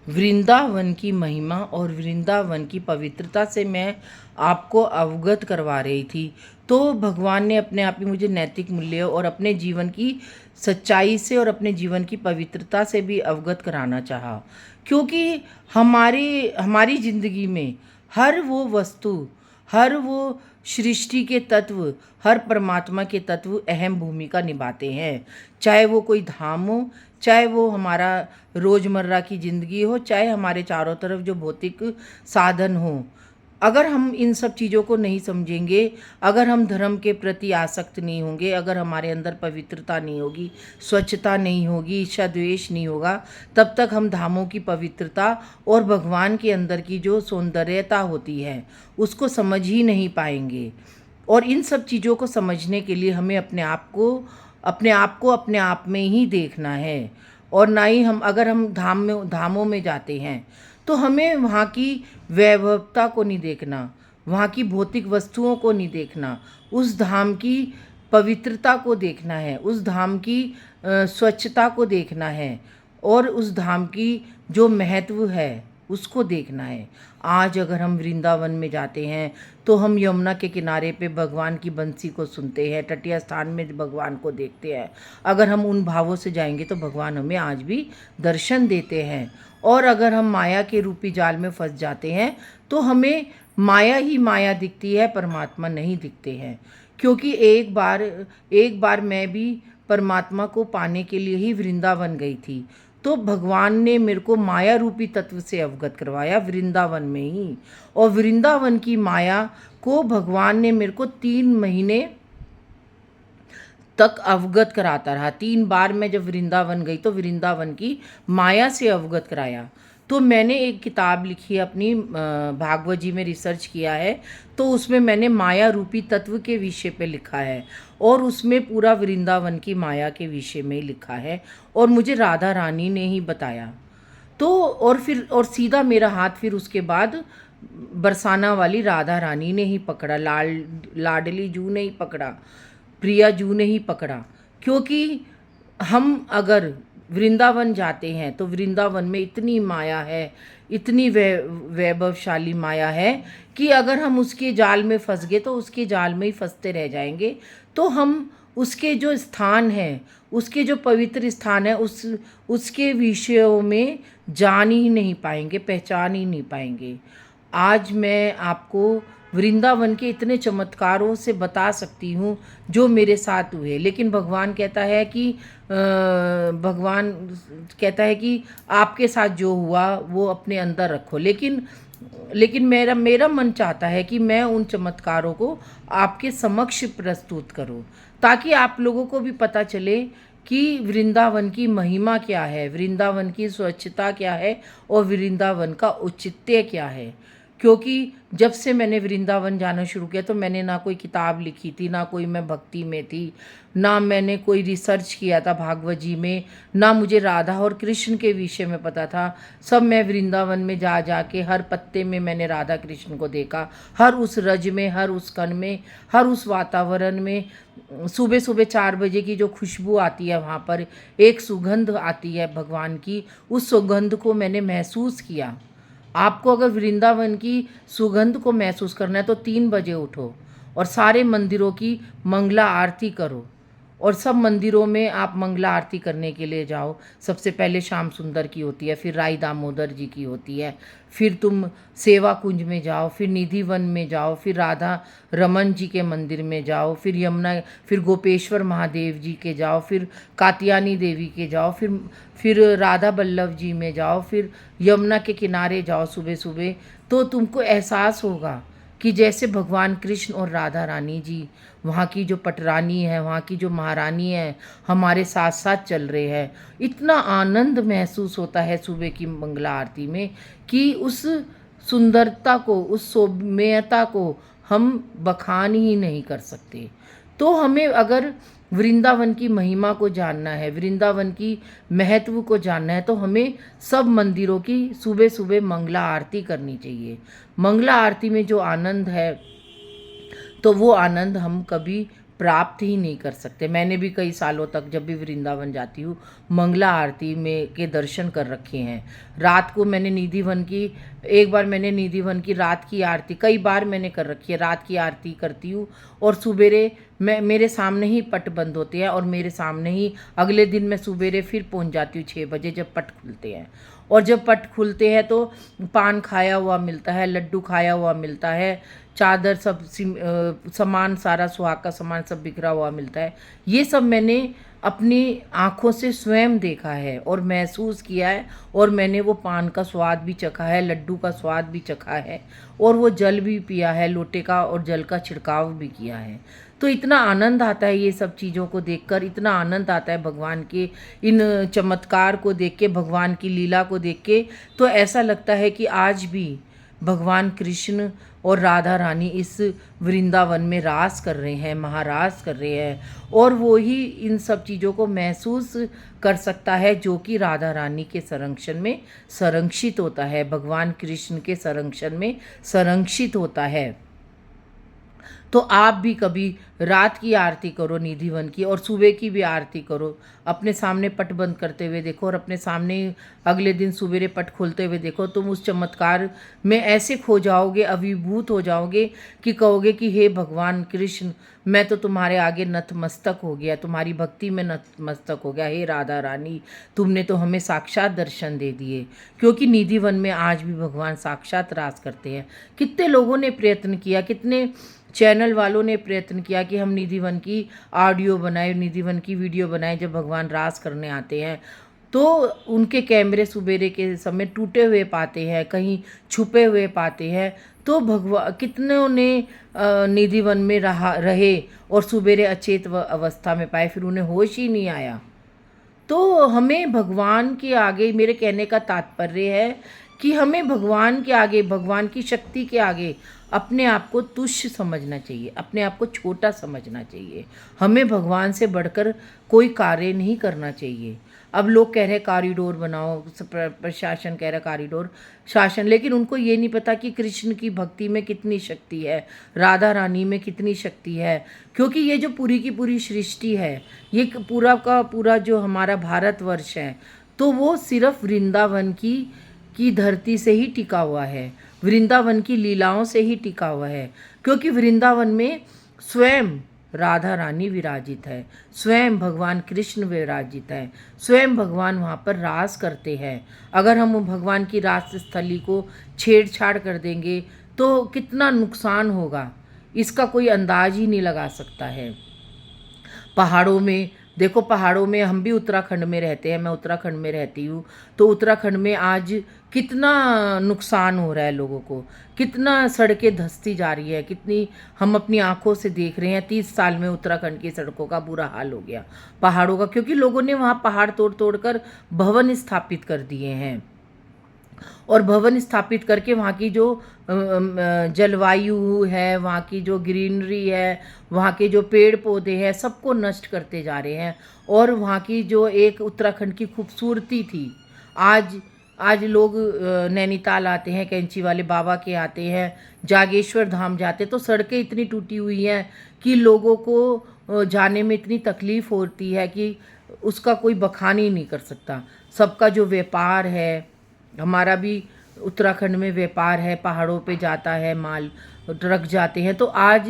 वृंदावन की महिमा और वृंदावन की पवित्रता से मैं आपको अवगत करवा रही थी। तो भगवान ने अपने आप ही मुझे नैतिक मूल्यों और अपने जीवन की सच्चाई से और अपने जीवन की पवित्रता से भी अवगत कराना चाहा, क्योंकि हमारी हमारी ज़िंदगी में हर वो वस्तु, हर वो सृष्टि के तत्व, हर परमात्मा के तत्व अहम भूमिका निभाते हैं। चाहे वो कोई धाम हो, चाहे वो हमारा रोज़मर्रा की ज़िंदगी हो, चाहे हमारे चारों तरफ जो भौतिक साधन हो। अगर हम इन सब चीज़ों को नहीं समझेंगे, अगर हम धर्म के प्रति आसक्त नहीं होंगे, अगर हमारे अंदर पवित्रता नहीं होगी, स्वच्छता नहीं होगी, ईर्ष्या द्वेष नहीं होगा, तब तक हम धामों की पवित्रता और भगवान के अंदर की जो सौंदर्यता होती है उसको समझ ही नहीं पाएंगे। और इन सब चीज़ों को समझने के लिए हमें अपने आप में ही देखना है। और ना ही अगर हम धामों में जाते हैं तो हमें वहाँ की वैभवता को नहीं देखना, वहाँ की भौतिक वस्तुओं को नहीं देखना, उस धाम की पवित्रता को देखना है, उस धाम की स्वच्छता को देखना है और उस धाम की जो महत्व है उसको देखना है। आज अगर हम वृंदावन में जाते हैं तो हम यमुना के किनारे पे भगवान की बंसी को सुनते हैं, तटीय स्थान में भगवान को देखते हैं। अगर हम उन भावों से जाएंगे तो भगवान हमें आज भी दर्शन देते हैं। और अगर हम माया के रूपी जाल में फंस जाते हैं तो हमें माया ही माया दिखती है, परमात्मा नहीं दिखते हैं। क्योंकि एक बार मैं भी परमात्मा को पाने के लिए ही वृंदावन गई थी, तो भगवान ने मेरे को माया रूपी तत्व से अवगत करवाया वृंदावन में ही। और वृंदावन की माया को भगवान ने मेरे को 3 महीने तक अवगत कराता रहा। 3 बार मैं जब वृंदावन गई तो वृंदावन की माया से अवगत कराया। तो मैंने एक किताब लिखी है अपनी, भागवत जी में रिसर्च किया है, तो उसमें मैंने माया रूपी तत्व के विषय पे लिखा है और उसमें पूरा वृंदावन की माया के विषय में लिखा है और मुझे राधा रानी ने ही बताया। तो और सीधा मेरा हाथ फिर उसके बाद बरसाना वाली राधा रानी ने ही पकड़ा, लाडली जू ने ही पकड़ा, प्रिया जू ने ही पकड़ा। क्योंकि हम अगर वृंदावन जाते हैं तो वृंदावन में इतनी माया है, इतनी वैभवशाली माया है कि अगर हम उसके जाल में फंस गए तो उसके जाल में ही फंसते रह जाएंगे। तो हम उसके जो स्थान है, उसके जो पवित्र स्थान है, उसके विषयों में जान ही नहीं पाएंगे, पहचान ही नहीं पाएंगे। आज मैं आपको वृंदावन के इतने चमत्कारों से बता सकती हूँ जो मेरे साथ हुए, लेकिन भगवान कहता है कि आपके साथ जो हुआ वो अपने अंदर रखो। लेकिन मेरा मन चाहता है कि मैं उन चमत्कारों को आपके समक्ष प्रस्तुत करूं, ताकि आप लोगों को भी पता चले कि वृंदावन की महिमा क्या है, वृंदावन की स्वच्छता क्या है और वृंदावन का औचित्य क्या है। क्योंकि जब से मैंने वृंदावन जाना शुरू किया तो मैंने ना कोई किताब लिखी थी, ना कोई मैं भक्ति में थी, ना मैंने कोई रिसर्च किया था भागवत जी में, ना मुझे राधा और कृष्ण के विषय में पता था। सब मैं वृंदावन में जा जा के हर पत्ते में मैंने राधा कृष्ण को देखा, हर उस रज में, हर उस कण में, हर उस वातावरण में। सुबह सुबह 4 बजे की जो खुशबू आती है, वहाँ पर एक सुगंध आती है भगवान की, उस सुगंध को मैंने महसूस किया। आपको अगर वृंदावन की सुगंध को महसूस करना है तो 3 बजे उठो और सारे मंदिरों की मंगला आरती करो। और सब मंदिरों में आप मंगला आरती करने के लिए जाओ। सबसे पहले श्याम सुंदर की होती है, फिर राई दामोदर जी की होती है, फिर तुम सेवा कुंज में जाओ, फिर निधि वन में जाओ, फिर राधा रमन जी के मंदिर में जाओ, फिर गोपेश्वर महादेव जी के जाओ, फिर कात्यायनी देवी के जाओ, फिर राधा बल्लभ जी में जाओ, फिर यमुना के किनारे जाओ सुबह सुबह। तो तुमको एहसास होगा कि जैसे भगवान कृष्ण और राधा रानी जी, वहाँ की जो पटरानी है, वहाँ की जो महारानी है, हमारे साथ साथ चल रहे हैं। इतना आनंद महसूस होता है सुबह की मंगला आरती में कि उस सुंदरता को, उस सौम्यता को हम बखान ही नहीं कर सकते। तो हमें अगर वृंदावन की महिमा को जानना है, वृंदावन की महत्व को जानना है, तो हमें सब मंदिरों की सुबह सुबह मंगला आरती करनी चाहिए। मंगला आरती में जो आनंद है तो वो आनंद हम कभी प्राप्त ही नहीं कर सकते। मैंने भी कई सालों तक जब भी वृंदावन जाती हूँ मंगला आरती में के दर्शन कर रखे हैं। रात को मैंने निधिवन की, एक बार मैंने निधिवन की रात की आरती, कई बार मैंने कर रखी है, रात की आरती करती हूँ और सुबेरे मैं, मेरे सामने ही पट बंद होते हैं और मेरे सामने ही अगले दिन मैं सुबेरे फिर पहुँच जाती हूँ 6 बजे जब पट खुलते हैं। और जब पट खुलते हैं तो पान खाया हुआ मिलता है, लड्डू खाया हुआ मिलता है, चादर सब सामान, सारा सुहाग का सामान सब बिखरा हुआ मिलता है। ये सब मैंने अपनी आँखों से स्वयं देखा है और महसूस किया है, और मैंने वो पान का स्वाद भी चखा है, लड्डू का स्वाद भी चखा है, और वो जल भी पिया है लोटे का, और जल का छिड़काव भी किया है। तो इतना आनंद आता है ये सब चीज़ों को देखकर, इतना आनंद आता है भगवान के इन चमत्कार को देख के, भगवान की लीला को देख के। तो ऐसा लगता है कि आज भी भगवान कृष्ण और राधा रानी इस वृंदावन में रास कर रहे हैं, महारास कर रहे हैं, और वो ही इन सब चीज़ों को महसूस कर सकता है जो कि राधा रानी के संरक्षण में संरक्षित होता है, भगवान कृष्ण के संरक्षण में संरक्षित होता है। तो आप भी कभी रात की आरती करो निधिवन की, और सुबह की भी आरती करो, अपने सामने पट बंद करते हुए देखो, और अपने सामने अगले दिन सुबेरे पट खोलते हुए देखो। तुम उस चमत्कार में ऐसे खो जाओगे, अभिभूत हो जाओगे कि कहोगे कि हे भगवान कृष्ण, मैं तो तुम्हारे आगे नतमस्तक हो गया, तुम्हारी भक्ति में नतमस्तक हो गया। हे राधा रानी, तुमने तो हमें साक्षात दर्शन दे दिए। क्योंकि निधिवन में आज भी भगवान साक्षात रास करते हैं। कितने लोगों ने प्रयत्न किया, कितने चैनल वालों ने प्रयत्न किया कि हम निधिवन की ऑडियो बनाए, निधिवन की वीडियो बनाए। जब भगवान रास करने आते हैं तो उनके कैमरे सुबेरे के समय टूटे हुए पाते हैं, कहीं छुपे हुए पाते हैं। तो कितनों ने निधिवन में रहे और सुबेरे अचेत अवस्था में पाए, फिर उन्हें होश ही नहीं आया। तो हमें भगवान के आगे, मेरे कहने का तात्पर्य है कि हमें भगवान के आगे, भगवान की शक्ति के आगे अपने आप को तुच्छ समझना चाहिए, अपने आप को छोटा समझना चाहिए। हमें भगवान से बढ़कर कोई कार्य नहीं करना चाहिए। अब लोग कह रहे हैं कॉरिडोर बनाओ, प्रशासन कह रहा है कॉरिडोर शासन, लेकिन उनको ये नहीं पता कि कृष्ण की भक्ति में कितनी शक्ति है, राधा रानी में कितनी शक्ति है। क्योंकि ये जो पूरी की पूरी सृष्टि है, ये पूरा का पूरा जो हमारा भारतवर्ष है, तो वो सिर्फ वृंदावन की धरती से ही टिका हुआ है, वृंदावन की लीलाओं से ही टिका हुआ है। क्योंकि वृंदावन में स्वयं राधा रानी विराजित है, स्वयं भगवान कृष्ण विराजित है, स्वयं भगवान वहाँ पर रास करते हैं। अगर हम भगवान की रास स्थली को छेड़छाड़ कर देंगे तो कितना नुकसान होगा, इसका कोई अंदाज ही नहीं लगा सकता है। पहाड़ों में देखो, पहाड़ों में हम भी उत्तराखंड में रहते हैं, मैं उत्तराखंड में रहती हूँ, तो उत्तराखंड में आज कितना नुकसान हो रहा है लोगों को, कितना सड़कें धंसती जा रही है, कितनी हम अपनी आंखों से देख रहे हैं। 30 साल में उत्तराखंड की सड़कों का बुरा हाल हो गया, पहाड़ों का, क्योंकि लोगों ने वहाँ पहाड़ तोड़ तोड़ कर भवन स्थापित कर दिए हैं, और भवन स्थापित करके वहाँ की जो जलवायु है, वहाँ की जो ग्रीनरी है, वहाँ के जो पेड़ पौधे हैं, सबको नष्ट करते जा रहे हैं। और वहाँ की जो एक उत्तराखंड की खूबसूरती थी, आज लोग नैनीताल आते हैं, कैंची वाले बाबा के आते हैं, जागेश्वर धाम जाते, तो सड़कें इतनी टूटी हुई हैं कि लोगों को जाने में इतनी तकलीफ़ होती है कि उसका कोई बखान ही नहीं कर सकता। सबका जो व्यापार है, हमारा भी उत्तराखंड में व्यापार है, पहाड़ों पे जाता है माल, ट्रक जाते हैं। तो आज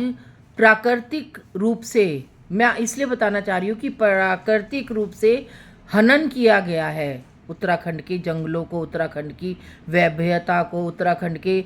प्राकृतिक रूप से, मैं इसलिए बताना चाह रही हूँ कि प्राकृतिक रूप से हनन किया गया है उत्तराखंड के जंगलों को, उत्तराखंड की वैभवता को, उत्तराखंड के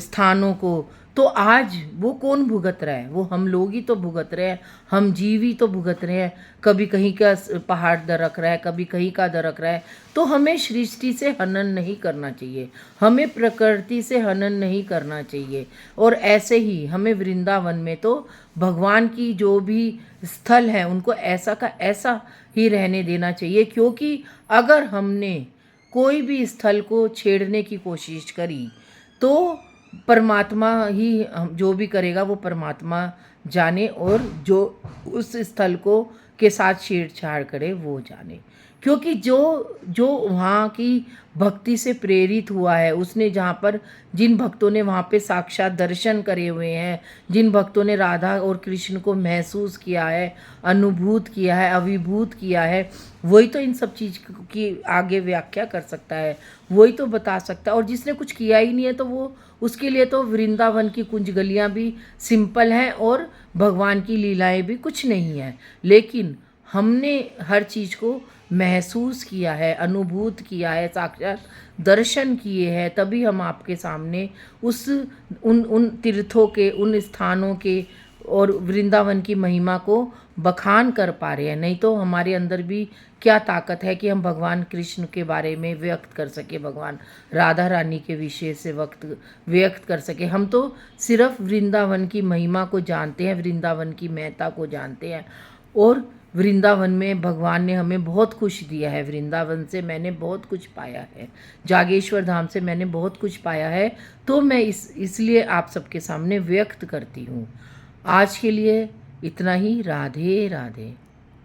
स्थानों को। तो आज वो कौन भुगत रहा है? वो हम लोग ही तो भुगत रहे हैं, हम जीव ही तो भुगत रहे हैं। कभी कहीं का पहाड़ दरक रहा है, कभी कहीं का दरक रहा है। तो हमें सृष्टि से हनन नहीं करना चाहिए, हमें प्रकृति से हनन नहीं करना चाहिए। और ऐसे ही हमें वृंदावन में तो भगवान की जो भी स्थल है उनको ऐसा का ऐसा ही रहने देना चाहिए। क्योंकि अगर हमने कोई भी स्थल को छेड़ने की कोशिश करी तो परमात्मा ही जो भी करेगा वो परमात्मा जाने, और जो उस स्थल को के साथ छेड़छाड़ करे वो जाने। क्योंकि जो जो वहाँ की भक्ति से प्रेरित हुआ है, उसने जहाँ पर जिन भक्तों ने वहाँ पे साक्षात दर्शन करे हुए हैं, जिन भक्तों ने राधा और कृष्ण को महसूस किया है, अनुभूत किया है, अभिभूत किया है, वही तो इन सब चीज़ की आगे व्याख्या कर सकता है, वही तो बता सकता है। और जिसने कुछ किया ही नहीं है तो वो, उसके लिए तो वृंदावन की कुंज गलियाँ भी सिंपल हैं और भगवान की लीलाएं भी कुछ नहीं है। लेकिन हमने हर चीज़ को महसूस किया है, अनुभूत किया है, साक्षात दर्शन किए हैं, तभी हम आपके सामने उस उन उन तीर्थों के, उन स्थानों के और वृंदावन की महिमा को बखान कर पा रहे हैं। नहीं तो हमारे अंदर भी क्या ताकत है कि हम भगवान कृष्ण के बारे में व्यक्त कर सके, भगवान राधा रानी के विषय से व्यक्त कर सके। हम तो सिर्फ वृंदावन की महिमा को जानते हैं, वृंदावन की महत्ता को जानते हैं। और वृंदावन में भगवान ने हमें बहुत कुछ दिया है, वृंदावन से मैंने बहुत कुछ पाया है, जागेश्वर धाम से मैंने बहुत कुछ पाया है। तो मैं इसलिए आप सबके सामने व्यक्त करती हूँ। आज के लिए इतना ही। राधे राधे।